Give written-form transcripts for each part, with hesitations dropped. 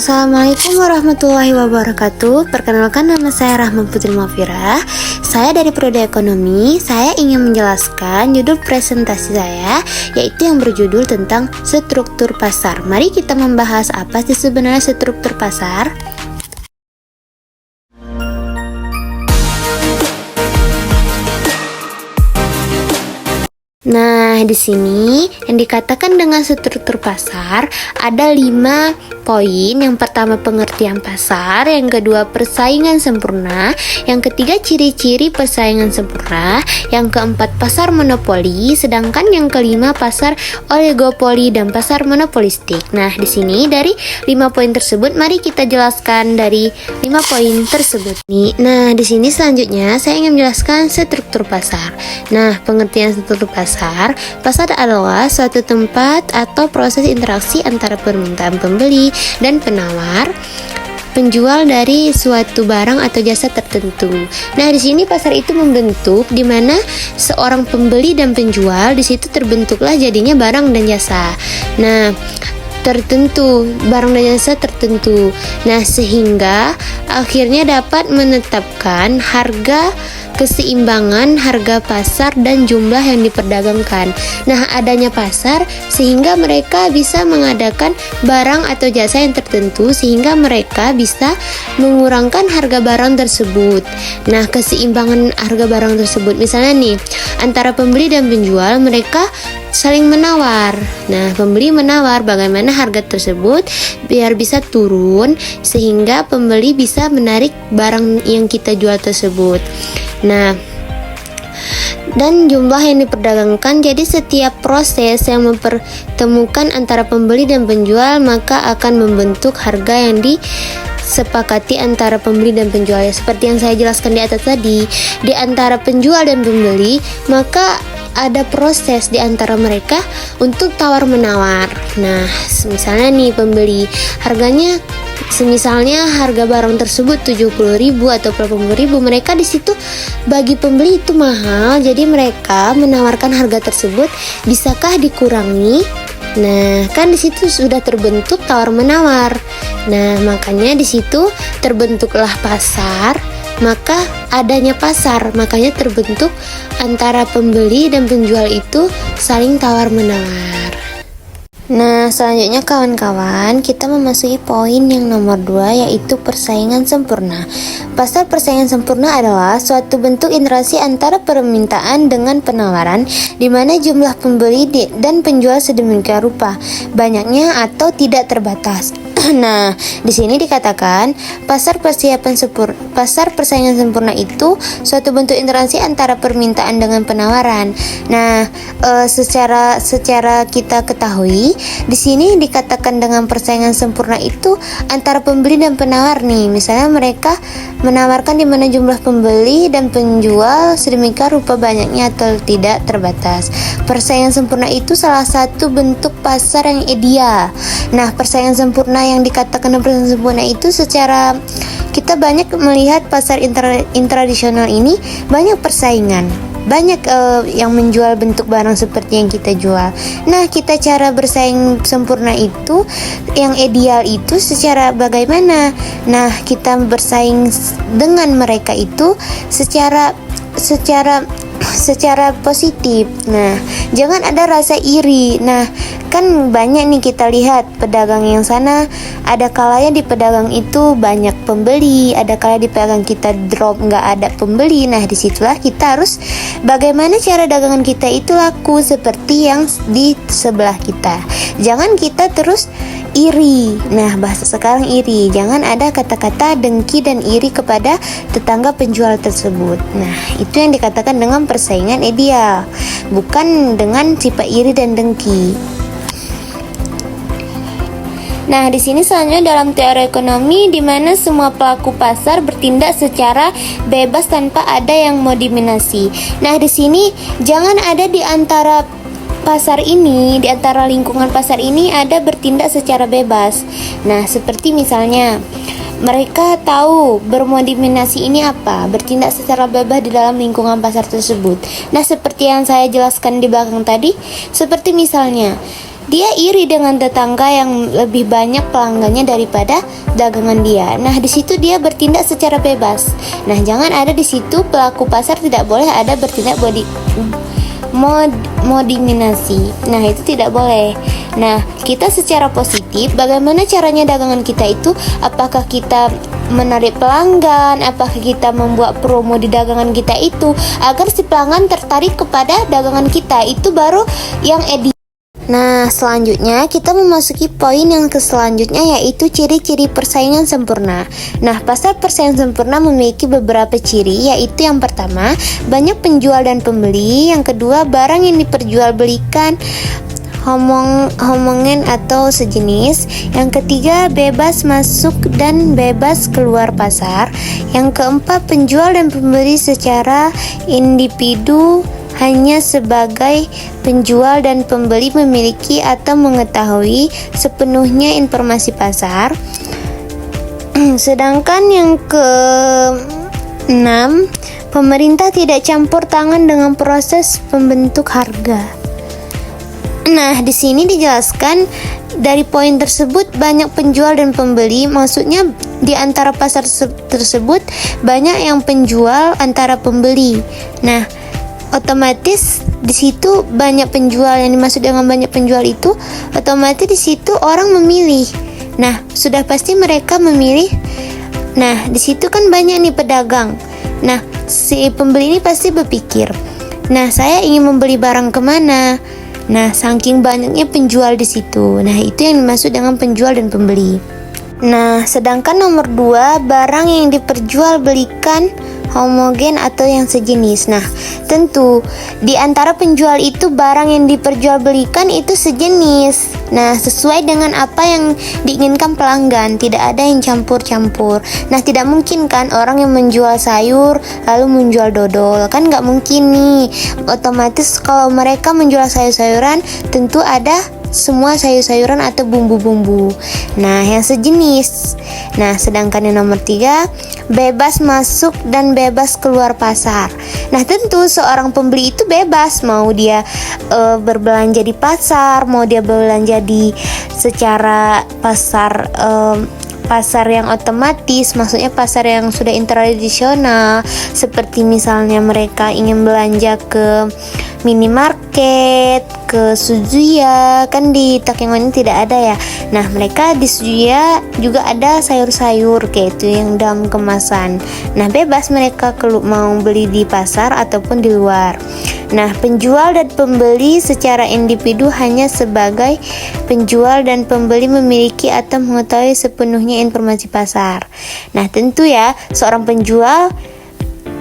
Assalamualaikum warahmatullahi wabarakatuh. Perkenalkan, nama saya Rahma Putri Mafira. Saya dari Prodi Ekonomi. Saya ingin menjelaskan judul presentasi saya, yaitu yang berjudul tentang struktur pasar. Mari kita membahas apa sih sebenarnya struktur pasar. Nah, di sini yang dikatakan dengan struktur pasar ada 5 poin. Yang pertama, pengertian pasar. Yang kedua, persaingan sempurna. Yang ketiga, ciri-ciri persaingan sempurna. Yang keempat, pasar monopoli. Sedangkan yang kelima, pasar oligopoli dan pasar monopolistik. Nah, di sini dari 5 poin tersebut, mari kita jelaskan dari 5 poin tersebut. Nah, di sini selanjutnya saya ingin menjelaskan struktur pasar. Nah, pengertian struktur pasar adalah suatu tempat atau proses interaksi antara permintaan pembeli dan penawar, penjual dari suatu barang atau jasa tertentu. Nah, di sini pasar itu membentuk di mana seorang pembeli dan penjual, di situ terbentuklah jadinya barang dan jasa. Nah, barang dan jasa tertentu. Nah, sehingga akhirnya dapat menetapkan keseimbangan harga pasar dan jumlah yang diperdagangkan. Nah, adanya pasar sehingga mereka bisa mengadakan barang atau jasa yang tertentu, sehingga mereka bisa mengurangkan harga barang tersebut. Nah, keseimbangan harga barang tersebut, misalnya nih, antara pembeli dan penjual, mereka saling menawar. Nah, pembeli menawar bagaimana harga tersebut biar bisa turun, sehingga pembeli bisa menarik barang yang kita jual tersebut. Nah, dan jumlah yang diperdagangkan. Jadi setiap proses yang mempertemukan antara pembeli dan penjual maka akan membentuk harga yang disepakati antara pembeli dan penjual. Seperti yang saya jelaskan di atas tadi, di antara penjual dan pembeli maka ada proses di antara mereka untuk tawar-menawar. Nah, misalnya nih, pembeli harganya, semisalnya harga barang tersebut 70.000 atau 80.000, mereka di situ bagi pembeli itu mahal, jadi mereka menawarkan harga tersebut, bisakah dikurangi? Nah, kan di situ sudah terbentuk tawar-menawar. Nah, makanya di situ terbentuklah pasar. Maka adanya pasar, makanya terbentuk antara pembeli dan penjual itu saling tawar-menawar. Nah, selanjutnya kawan-kawan, kita memasuki poin yang nomor 2, yaitu persaingan sempurna. Pasar persaingan sempurna adalah suatu bentuk interaksi antara permintaan dengan penawaran, di mana jumlah pembeli dan penjual sedemikian rupa, banyaknya atau tidak terbatas. Nah, di sini dikatakan pasar persaingan sempurna itu suatu bentuk interaksi antara permintaan dengan penawaran. Nah, secara kita ketahui, di sini dikatakan dengan persaingan sempurna itu antara pembeli dan penawar nih. Misalnya mereka menawarkan di mana jumlah pembeli dan penjual sedemikian rupa, banyaknya atau tidak terbatas. Persaingan sempurna itu salah satu bentuk pasar yang ideal. Nah, persaingan sempurna yang dikatakan persaingan sempurna itu secara kita banyak melihat pasar intradisional ini banyak persaingan, banyak yang menjual bentuk barang seperti yang kita jual. Nah, kita cara bersaing sempurna itu, yang ideal itu secara bagaimana? Nah, kita bersaing dengan mereka itu secara positif. Nah, jangan ada rasa iri. Nah, kan banyak nih kita lihat pedagang yang sana, ada kalanya di pedagang itu banyak pembeli, ada kalanya di pedagang kita drop nggak ada pembeli. Nah, disitulah kita harus bagaimana cara dagangan kita itu laku seperti yang di sebelah kita. Jangan kita terus iri. Nah, bahasa sekarang iri. Jangan ada kata-kata dengki dan iri kepada tetangga penjual tersebut. Nah, itu yang dikatakan dengan persaingan ideal, bukan dengan sifat iri dan dengki. Nah, di sini selanjutnya dalam teori ekonomi, di mana semua pelaku pasar bertindak secara bebas tanpa ada yang mau dominasi. Nah, di sini jangan ada di antara pasar ini, di antara lingkungan pasar ini ada bertindak secara bebas. Nah, seperti misalnya mereka tahu bermodiminasi ini apa, bertindak secara bebas di dalam lingkungan pasar tersebut. Nah, seperti yang saya jelaskan di belakang tadi, seperti misalnya dia iri dengan tetangga yang lebih banyak pelanggannya daripada dagangan dia. Nah, di situ dia bertindak secara bebas. Nah, jangan ada di situ pelaku pasar tidak boleh ada bertindak modinasi. Nah, itu tidak boleh. Nah, kita secara positif, bagaimana caranya dagangan kita itu? Apakah kita menarik pelanggan? Apakah kita membuat promo di dagangan kita itu agar si pelanggan tertarik kepada dagangan kita? Itu baru yang Nah, selanjutnya kita memasuki poin yang selanjutnya, yaitu ciri-ciri persaingan sempurna. Nah, pasar persaingan sempurna memiliki beberapa ciri, yaitu yang pertama, banyak penjual dan pembeli. Yang kedua, barang yang diperjualbelikan homogen atau sejenis. Yang ketiga, bebas masuk dan bebas keluar pasar. Yang keempat, penjual dan pembeli secara individu hanya sebagai penjual dan pembeli memiliki atau mengetahui sepenuhnya informasi pasar. Sedangkan yang ke-6, pemerintah tidak campur tangan dengan proses pembentuk harga. Nah, di sini dijelaskan dari poin tersebut banyak penjual dan pembeli, maksudnya di antara pasar tersebut banyak yang penjual antara pembeli. Nah, otomatis di situ banyak penjual, yang dimaksud dengan banyak penjual itu otomatis di situ orang memilih. Nah, sudah pasti mereka memilih. Nah, di situ kan banyak nih pedagang. Nah, si pembeli ini pasti berpikir, nah, saya ingin membeli barang kemana? Nah, saking banyaknya penjual di situ. Nah, itu yang dimaksud dengan penjual dan pembeli. Nah, sedangkan nomor 2, barang yang diperjualbelikan homogen atau yang sejenis. Nah, tentu di antara penjual itu barang yang diperjualbelikan itu sejenis. Nah, sesuai dengan apa yang diinginkan pelanggan, tidak ada yang campur-campur. Nah, tidak mungkin kan orang yang menjual sayur lalu menjual dodol, kan nggak mungkin nih. Otomatis kalau mereka menjual sayur-sayuran, tentu ada semua sayur-sayuran atau bumbu-bumbu. Nah, yang sejenis. Nah, sedangkan yang nomor 3, bebas masuk dan bebas keluar pasar. Nah, tentu seorang pembeli itu bebas, mau dia berbelanja di pasar, mau dia berbelanja di secara pasar pasar yang otomatis, maksudnya pasar yang sudah tradisional, seperti misalnya mereka ingin belanja ke minimarket, ke Suzuya, kan di Takengon tidak ada ya. Nah, mereka di Suzuya juga ada sayur-sayur kayak itu yang dalam kemasan. Nah, bebas mereka mau beli di pasar ataupun di luar. Nah, penjual dan pembeli secara individu hanya sebagai penjual dan pembeli memiliki atau mengetahui sepenuhnya informasi pasar. Nah, tentu ya, seorang penjual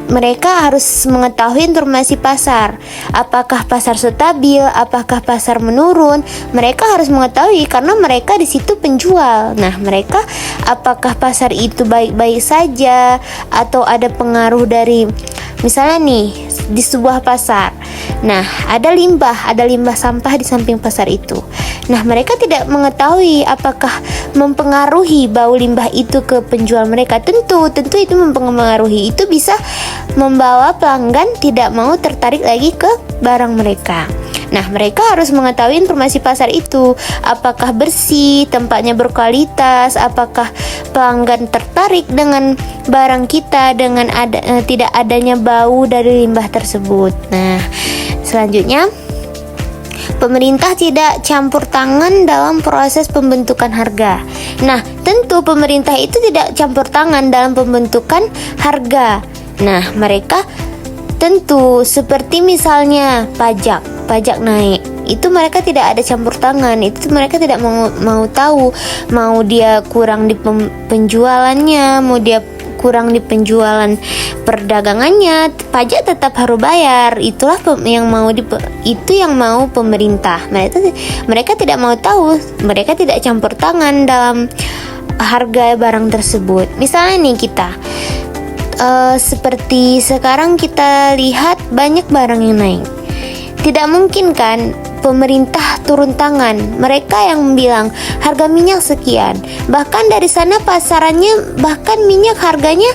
mereka harus mengetahui informasi pasar. Apakah pasar stabil, apakah pasar menurun? Mereka harus mengetahui karena mereka di situ penjual. Nah, mereka apakah pasar itu baik-baik saja atau ada pengaruh dari misalnya nih di sebuah pasar. Nah, ada limbah sampah di samping pasar itu. Nah, mereka tidak mengetahui apakah mempengaruhi bau limbah itu ke penjual mereka. Tentu itu mempengaruhi. Itu bisa membawa pelanggan tidak mau tertarik lagi ke barang mereka. Nah, mereka harus mengetahui informasi pasar itu. Apakah bersih, tempatnya berkualitas, apakah pelanggan tertarik dengan barang kita dengan tidak adanya bau dari limbah tersebut. Nah, selanjutnya, pemerintah tidak campur tangan dalam proses pembentukan harga. Nah, tentu pemerintah itu tidak campur tangan dalam pembentukan harga. Nah, mereka tentu seperti misalnya pajak naik, itu mereka tidak ada campur tangan. Itu mereka tidak mau tahu, mau dia kurang di penjualannya, mau dia kurang di penjualan perdagangannya, pajak tetap harus bayar. Itulah yang mau pemerintah. Mereka tidak mau tahu, mereka tidak campur tangan dalam harga barang tersebut. Misalnya nih kita seperti sekarang kita lihat banyak barang yang naik. Tidak mungkin kan pemerintah turun tangan. Mereka yang bilang harga minyak sekian. Bahkan dari sana pasarannya bahkan minyak harganya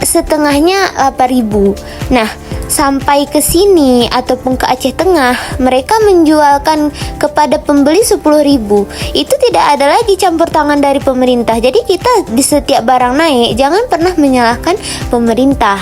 setengahnya 8.000. Nah, sampai ke sini ataupun ke Aceh Tengah, mereka menjualkan kepada pembeli 10.000. Itu tidak ada lagi campur tangan dari pemerintah. Jadi kita di setiap barang naik, jangan pernah menyalahkan pemerintah.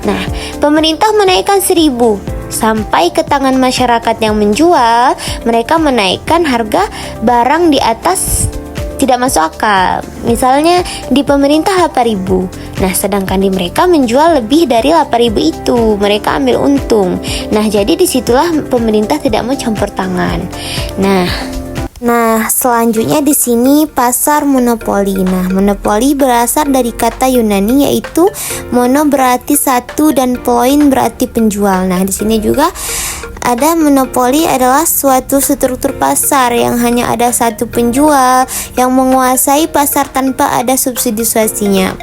Nah, pemerintah menaikkan 1.000 sampai ke tangan masyarakat yang menjual, mereka menaikkan harga barang di atas tidak masuk akal. Misalnya di pemerintah 8.000. Nah, sedangkan di mereka menjual lebih dari 8.000 itu, mereka ambil untung. Nah, jadi disitulah pemerintah tidak mau campur tangan. Nah, selanjutnya di sini pasar monopoli. Nah, monopoli berasal dari kata Yunani yaitu mono berarti satu dan poin berarti penjual. Nah, di sini juga ada monopoli adalah suatu struktur pasar yang hanya ada satu penjual yang menguasai pasar tanpa ada substitusinya.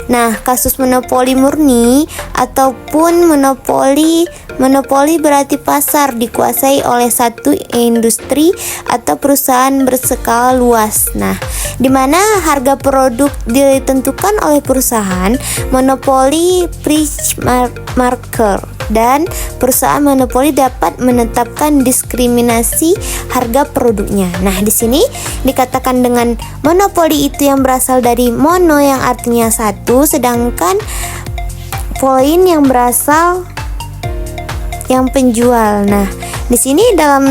Nah, kasus monopoli murni ataupun monopoli berarti pasar dikuasai oleh satu industri atau perusahaan berskala luas. Nah, di mana harga produk ditentukan oleh perusahaan monopoli price marker, dan perusahaan monopoli dapat menetapkan diskriminasi harga produknya. Nah, di sini dikatakan dengan monopoli itu yang berasal dari mono yang artinya satu, sedangkan poin yang berasal yang penjual. Nah, di sini dalam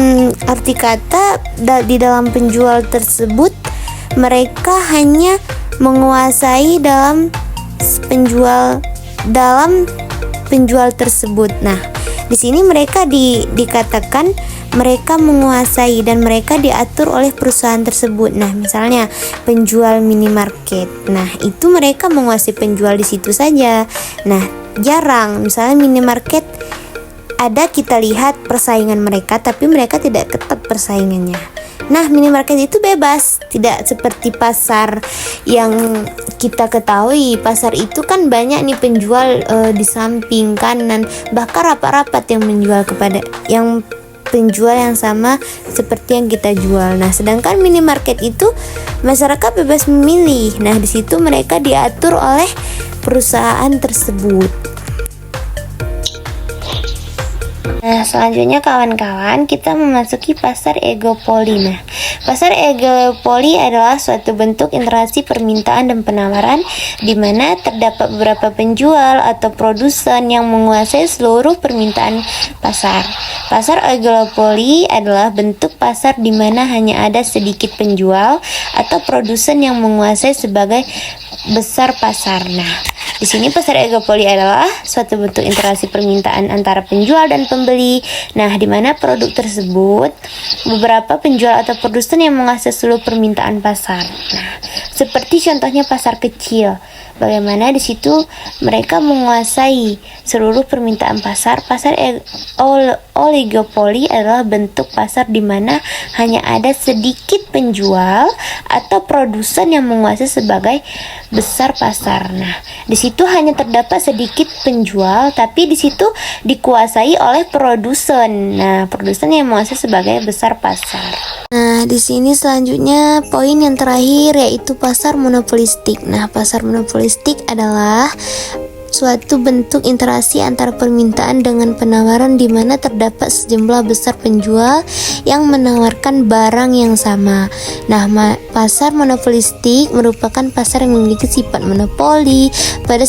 arti kata di dalam penjual tersebut mereka hanya menguasai dalam penjual tersebut. Nah, di sini mereka dikatakan mereka menguasai dan mereka diatur oleh perusahaan tersebut. Nah, misalnya penjual minimarket. Nah, itu mereka menguasai penjual di situ saja. Nah, jarang misalnya minimarket ada kita lihat persaingan mereka, tapi mereka tidak ketat persaingannya. Nah, minimarket itu bebas, tidak seperti pasar yang kita ketahui. Pasar itu kan banyak nih penjual di samping kanan, bahkan rapat-rapat yang menjual kepada yang penjual yang sama seperti yang kita jual. Nah, sedangkan minimarket itu masyarakat bebas memilih. Nah, di situ mereka diatur oleh perusahaan tersebut. Nah, selanjutnya kawan-kawan, kita memasuki pasar egopoli. Nah, pasar egopoli adalah suatu bentuk interaksi permintaan dan penawaran di mana terdapat beberapa penjual atau produsen yang menguasai seluruh permintaan pasar. Pasar egopoli adalah bentuk pasar di mana hanya ada sedikit penjual atau produsen yang menguasai sebagai besar pasar. Nah, di sini pasar egopoli adalah suatu bentuk interaksi permintaan antara penjual dan pembeli. Nah, di mana produk tersebut beberapa penjual atau produsen yang menguasai seluruh permintaan pasar. Nah, seperti contohnya pasar kecil. Bagaimana di situ mereka menguasai seluruh permintaan pasar. Pasar oligopoli adalah bentuk pasar di mana hanya ada sedikit penjual atau produsen yang menguasai sebagai besar pasar. Nah, di situ hanya terdapat sedikit penjual, tapi di situ dikuasai oleh produsen. Nah, produsen yang menguasai sebagai besar pasar. Nah, di sini selanjutnya poin yang terakhir yaitu pasar monopolistik. Nah, pasar monopolistik adalah suatu bentuk interaksi antara permintaan dengan penawaran di mana terdapat sejumlah besar penjual yang menawarkan barang yang sama. Nah, pasar monopolistik merupakan pasar yang memiliki sifat monopoli pada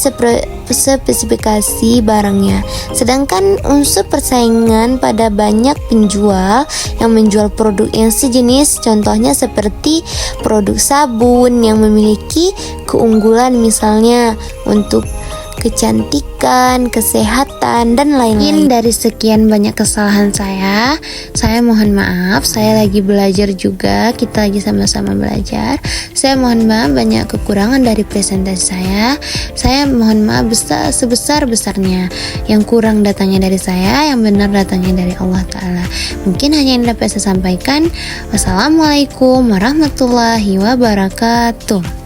spesifikasi barangnya. Sedangkan unsur persaingan pada banyak penjual yang menjual produk yang sejenis, contohnya seperti produk sabun yang memiliki keunggulan misalnya untuk kecantikan, kesehatan, dan lain-lain. Dari sekian banyak kesalahan saya mohon maaf. Saya lagi belajar juga, kita lagi sama-sama belajar. Saya mohon maaf banyak kekurangan dari presentasi saya. Saya mohon maaf sebesar-besarnya. Yang kurang datangnya dari saya, yang benar datangnya dari Allah Ta'ala. Mungkin hanya yang dapat saya sampaikan. Wassalamualaikum warahmatullahi wabarakatuh.